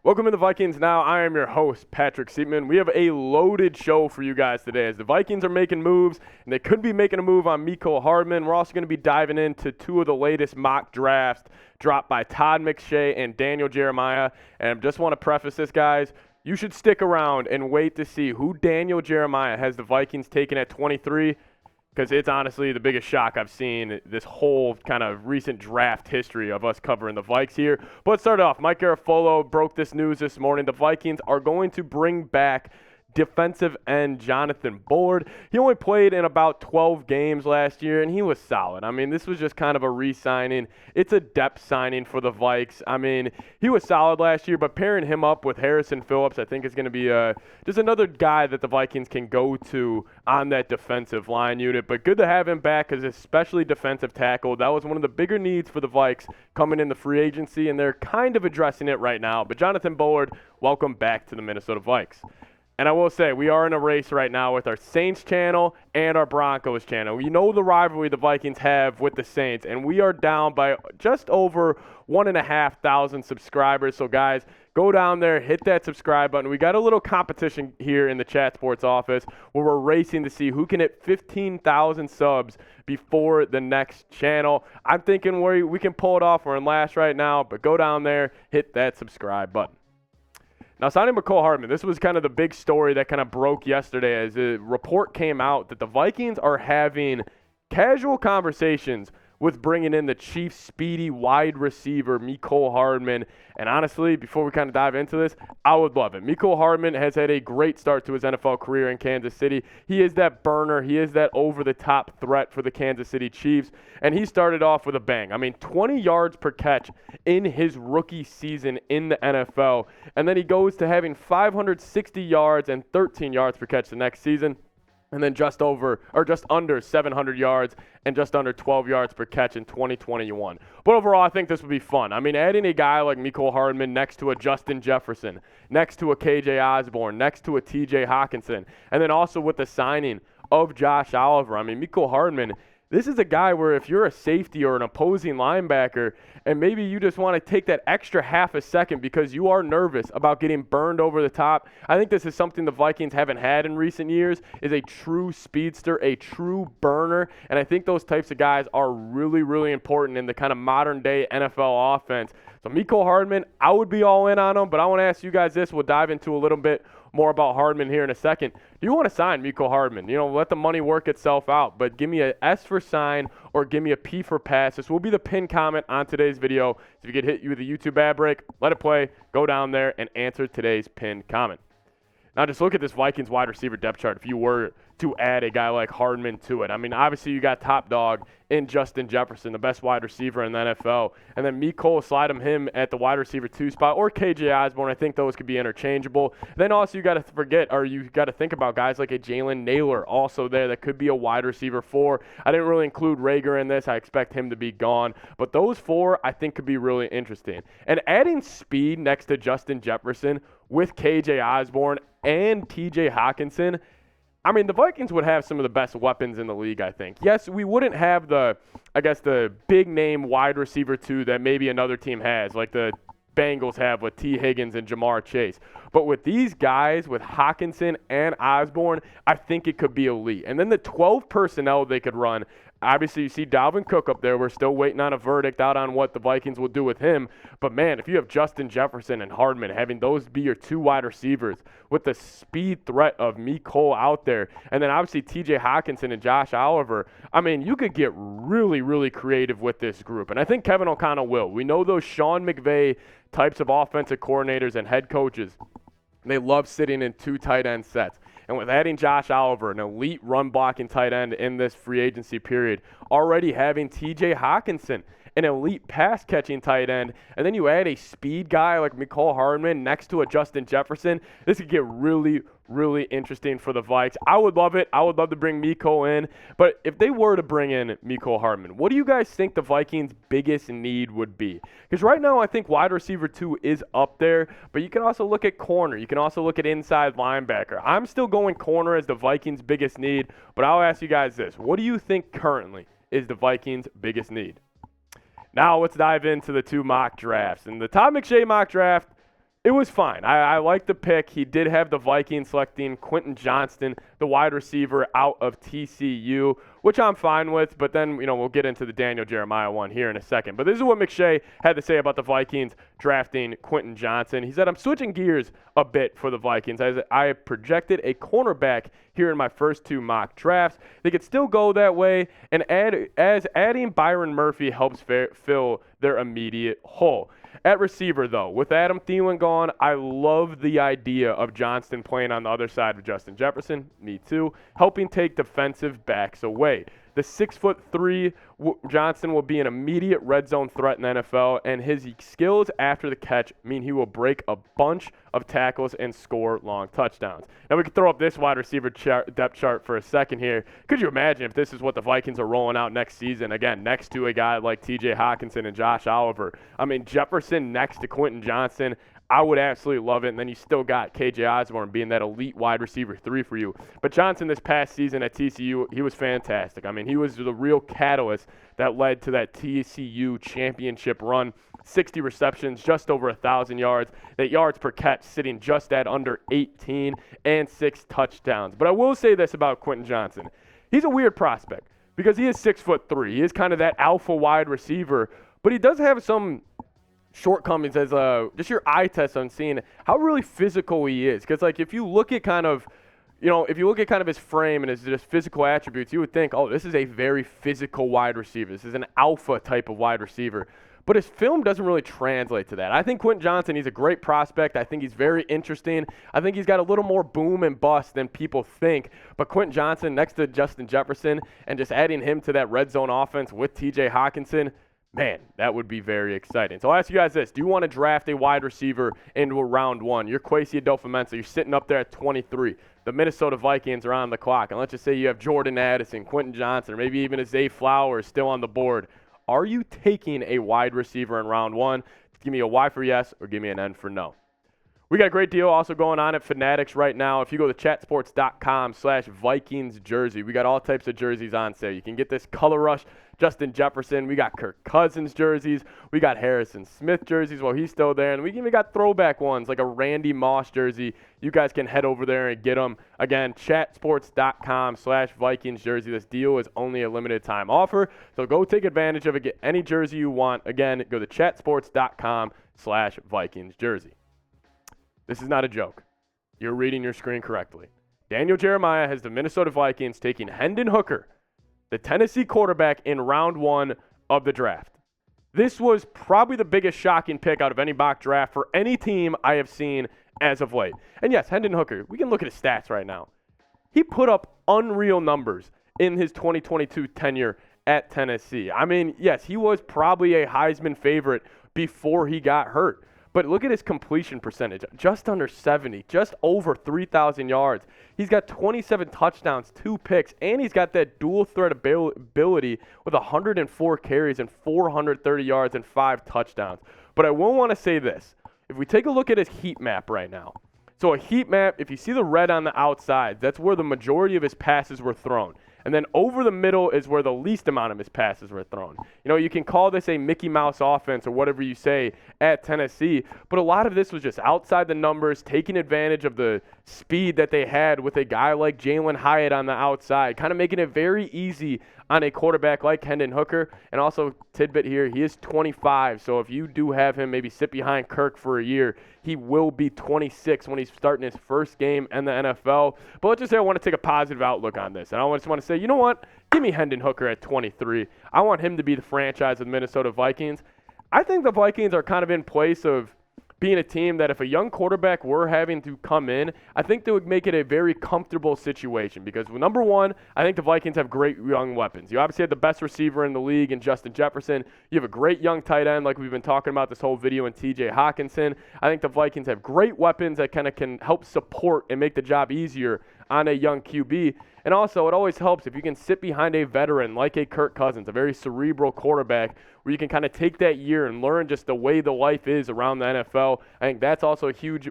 Welcome to the Vikings Now. I am your host, Patrick Seatman. We have a loaded show for you guys today as the Vikings are making moves, and they could be making a move on Mecole Hardman. We're also going to be diving into two of the latest mock drafts dropped by Todd, McShay, and Daniel Jeremiah. And I just want to preface this, guys. You should stick around and wait to see who Daniel Jeremiah has the Vikings taken at 23, because it's honestly the biggest shock I've seen this whole kind of recent draft history of us covering the Vikes here. But let's start off. Mike Garafolo broke this news this morning. The Vikings are going to bring back defensive end Jonathan Bullard. He only played in about 12 games last year, and he was solid. I mean, this was just kind of a re-signing. It's a depth signing for the Vikes. I mean, he was solid last year, but pairing him up with Harrison Phillips, I think is going to be just another guy that the Vikings can go to on that defensive line unit. But good to have him back, because especially defensive tackle, that was one of the bigger needs for the Vikes coming in the free agency, and they're kind of addressing it right now. But Jonathan Bullard, welcome back to the Minnesota Vikes. And I will say, we are in a race right now with our Saints channel and our Broncos channel. You know the rivalry the Vikings have with the Saints, and we are down by just over 1,500 subscribers. So, guys, go down there, hit that subscribe button. We got a little competition here in the Chat Sports office where we're racing to see who can hit 15,000 subs before the next channel. I'm thinking we can pull it off. We're in last right now, but go down there, hit that subscribe button. Now, signing Mecole Hardman, this was kind of the big story that kind of broke yesterday as a report came out that the Vikings are having casual conversations with bringing in the Chiefs' speedy wide receiver, Mecole Hardman. And honestly, before we kind of dive into this, I would love it. Mecole Hardman has had a great start to his NFL career in Kansas City. He is that burner. He is that over-the-top threat for the Kansas City Chiefs. And he started off with a bang. I mean, 20 yards per catch in his rookie season in the NFL. And then he goes to having 560 yards and 13 yards per catch the next season. And then just under 700 yards and just under 12 yards per catch in 2021. But overall, I think this would be fun. I mean, adding a guy like Mecole Hardman next to a Justin Jefferson, next to a KJ Osborn, next to a TJ Hockenson, and then also with the signing of Josh Oliver. I mean, Mecole Hardman, this is a guy where if you're a safety or an opposing linebacker and maybe you just want to take that extra half a second because you are nervous about getting burned over the top, I think this is something the Vikings haven't had in recent years, is a true speedster, a true burner. And I think those types of guys are really, really important in the kind of modern-day NFL offense. So Mecole Hardman, I would be all in on him, but I want to ask you guys this. We'll dive into a little bit more about Hardman here in a second. Do you want to sign Mecole Hardman? You know, let the money work itself out, but give me a S for sign or give me a P for pass. This will be the pinned comment on today's video. So if you get hit with a YouTube ad break, let it play, go down there and answer today's pinned comment. Now just look at this Vikings wide receiver depth chart if you were to add a guy like Hardman to it. I mean, obviously you got top dog in Justin Jefferson, the best wide receiver in the NFL. And then Mecole, slide him at the wide receiver 2 spot, or KJ Osborn. I think those could be interchangeable. Then also you got to think about guys like a Jalen Naylor also there that could be a wide receiver 4. I didn't really include Rager in this. I expect him to be gone. But those 4 I think could be really interesting. And adding speed next to Justin Jefferson with KJ Osborn and TJ Hockenson, I mean, the Vikings would have some of the best weapons in the league, I think. Yes, we wouldn't have the big-name wide receiver 2 that maybe another team has, like the Bengals have with T. Higgins and Jamar Chase. But with these guys, with Hockenson and Osborn, I think it could be elite. And then the 12 personnel they could run, obviously you see Dalvin Cook up there. We're still waiting on a verdict out on what the Vikings will do with him. But, man, if you have Justin Jefferson and Hardman, having those be your 2 wide receivers with the speed threat of Mecole out there, and then obviously TJ Hockenson and Josh Oliver, I mean, you could get really, really creative with this group. And I think Kevin O'Connell will. We know those Sean McVay types of offensive coordinators and head coaches, they love sitting in 2 tight end sets. And with adding Josh Oliver, an elite run-blocking tight end in this free agency period, already having TJ Hockenson, an elite pass-catching tight end, and then you add a speed guy like Mecole Hardman next to a Justin Jefferson, this could get really, really interesting for the Vikes. I would love it. I would love to bring Mecole in. But if they were to bring in Mecole Hardman, what do you guys think the Vikings' biggest need would be? Because right now I think wide receiver 2 is up there, but you can also look at corner. You can also look at inside linebacker. I'm still going corner as the Vikings' biggest need, but I'll ask you guys this. What do you think currently is the Vikings' biggest need? Now let's dive into the 2 mock drafts. And the Todd McShay mock draft, It was fine. I like the pick. He did have the Vikings selecting Quentin Johnston, the wide receiver out of TCU, which I'm fine with. But then, we'll get into the Daniel Jeremiah one here in a second. But this is what McShay had to say about the Vikings drafting Quentin Johnston. He said, I'm switching gears a bit for the Vikings. As I have projected a cornerback here in my first 2 mock drafts. They could still go that way, and as adding Byron Murphy helps fill their immediate hole. At receiver, though, with Adam Thielen gone, I love the idea of Johnston playing on the other side of Justin Jefferson, me too, helping take defensive backs away. The 6'3" Johnston will be an immediate red zone threat in the NFL, and his skills after the catch mean he will break a bunch of tackles and score long touchdowns. Now we can throw up this wide receiver depth chart for a second here. Could you imagine if this is what the Vikings are rolling out next season? Again, next to a guy like T.J. Hockenson and Josh Oliver. I mean, Jefferson next to Quentin Johnston. I would absolutely love it. And then you still got K.J. Osborn being that elite wide receiver 3 for you. But Johnston this past season at TCU, he was fantastic. I mean, he was the real catalyst that led to that TCU championship run. 60 receptions, just over 1,000 yards. That yards per catch sitting just at under 18 and 6 touchdowns. But I will say this about Quentin Johnston. He's a weird prospect because he is 6'3". He is kind of that alpha wide receiver. But he does have some shortcomings as just your eye test on seeing how really physical he is. Because if you look at kind of his frame and his just physical attributes, you would think, oh, this is a very physical wide receiver. This is an alpha type of wide receiver. But his film doesn't really translate to that. I think Quentin Johnston, he's a great prospect. I think he's very interesting. I think he's got a little more boom and bust than people think. But Quentin Johnston next to Justin Jefferson and just adding him to that red zone offense with T.J. Hockenson, man, that would be very exciting. So I'll ask you guys this. Do you want to draft a wide receiver into a round 1? You're Kwesi Adofo-Mensah. You're sitting up there at 23. The Minnesota Vikings are on the clock. And let's just say you have Jordan Addison, Quentin Johnston, or maybe even a Zay Flowers still on the board. Are you taking a wide receiver in round 1? Give me a Y for yes or give me an N for no. We got a great deal also going on at Fanatics right now. If you go to chatsports.com/Vikings jersey, we got all types of jerseys on sale. You can get this Color Rush Justin Jefferson. We got Kirk Cousins jerseys. We got Harrison Smith jerseys while he's still there. And we even got throwback ones like a Randy Moss jersey. You guys can head over there and get them. Again, chatsports.com/Vikings jersey. This deal is only a limited time offer. So go take advantage of it. Get any jersey you want. Again, go to chatsports.com/Vikings jersey. This is not a joke. You're reading your screen correctly. Daniel Jeremiah has the Minnesota Vikings taking Hendon Hooker, the Tennessee quarterback, in round 1 of the draft. This was probably the biggest shocking pick out of any mock draft for any team I have seen as of late. And yes, Hendon Hooker, we can look at his stats right now. He put up unreal numbers in his 2022 tenure at Tennessee. I mean, yes, he was probably a Heisman favorite before he got hurt. But look at his completion percentage, just under 70, just over 3,000 yards. He's got 27 touchdowns, 2 picks, and he's got that dual threat ability with 104 carries and 430 yards and 5 touchdowns. But I will want to say this. If we take a look at his heat map right now, so a heat map, if you see the red on the outside, that's where the majority of his passes were thrown. And then over the middle is where the least amount of his passes were thrown. You can call this a Mickey Mouse offense or whatever you say at Tennessee, but a lot of this was just outside the numbers, taking advantage of the speed that they had with a guy like Jalen Hyatt on the outside, kind of making it very easy on a quarterback like Hendon Hooker. And also, tidbit here, he is 25, so if you do have him maybe sit behind Kirk for a year, he will be 26 when he's starting his first game in the NFL. But let's just say I want to take a positive outlook on this. And I just want to say, you know what? Give me Hendon Hooker at 23. I want him to be the franchise of the Minnesota Vikings. I think the Vikings are kind of in place of being a team that if a young quarterback were having to come in, I think they would make it a very comfortable situation because, number one, I think the Vikings have great young weapons. You obviously have the best receiver in the league in Justin Jefferson. You have a great young tight end like we've been talking about this whole video in T.J. Hockenson. I think the Vikings have great weapons that kind of can help support and make the job easier on a young QB. And also, it always helps if you can sit behind a veteran like a Kirk Cousins, a very cerebral quarterback, where you can kind of take that year and learn just the way the life is around the NFL. I think that's also a huge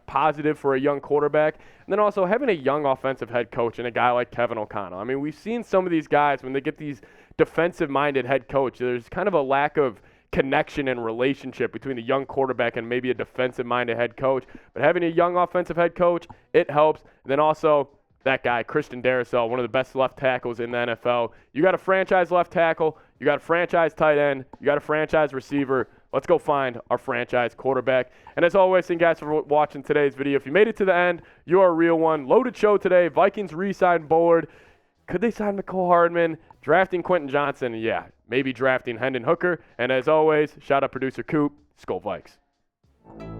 positive for a young quarterback. And then also having a young offensive head coach and a guy like Kevin O'Connell. I mean, we've seen some of these guys, when they get these defensive-minded head coach, there's kind of a lack of connection and relationship between the young quarterback and maybe a defensive-minded head coach. But having a young offensive head coach, it helps. And then also that guy, Christian Darrisaw, one of the best left tackles in the NFL. You got a franchise left tackle. You got a franchise tight end. You got a franchise receiver. Let's go find our franchise quarterback. And as always, thank you guys for watching today's video. If you made it to the end, you are a real one. Loaded show today. Vikings re-signed Bullard. Could they sign Mecole Hardman? Drafting Quentin Johnston? Yeah, maybe drafting Hendon Hooker. And as always, shout out producer Coop. Skol Vikes.